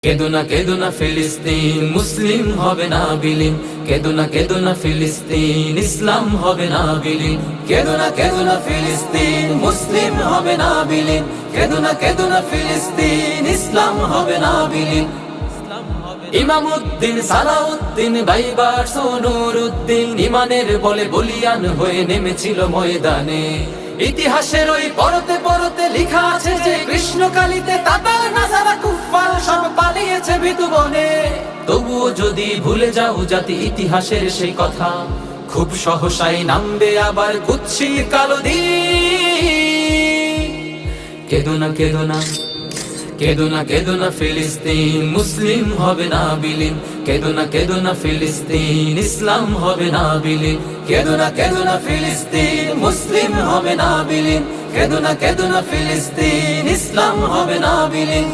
কেদো না ফিলিস্তিন, মুসলিম হবে না বিলীন। কেদো না ফিলিস্তিন, ইসলাম হবে না বিলীন। কেদো না ফিলিস্তিন, মুসলিম হবে না বিলীন। কেদো না ফিলিস্তিন, ইসলাম হবে না বিলীন। ইমামউদ্দিন, সালাউদ্দিন, বাইবার্স ও নুরউদ্দিন ইমানের বলে বলিয়ান হয়ে নেমেছিল ময়দানে। ইতিহাসের ওই পরতে পরতে লেখা আছে যে কৃষ্ণকালীতে তাতার নাজারা কুফফার সব পালিয়েছে ভীতু বনে। তবুও যদি ভুলে যাও জাতি ইতিহাসের সেই কথা, খুব সহসাই নামবে আবার কুৎসিত কালো দিন। কেদো না ফিলিস্তিন, মুসলিম হবে না বিলীন। কেদো না ফিলিস্তিন, ইসলাম হবে না বিলীন। কেদো না ফিলিস্তিন, মুসলিম হবে না বিলীন। কেদো না ফিলিস্তিন, ইসলাম হবে না বিলীন।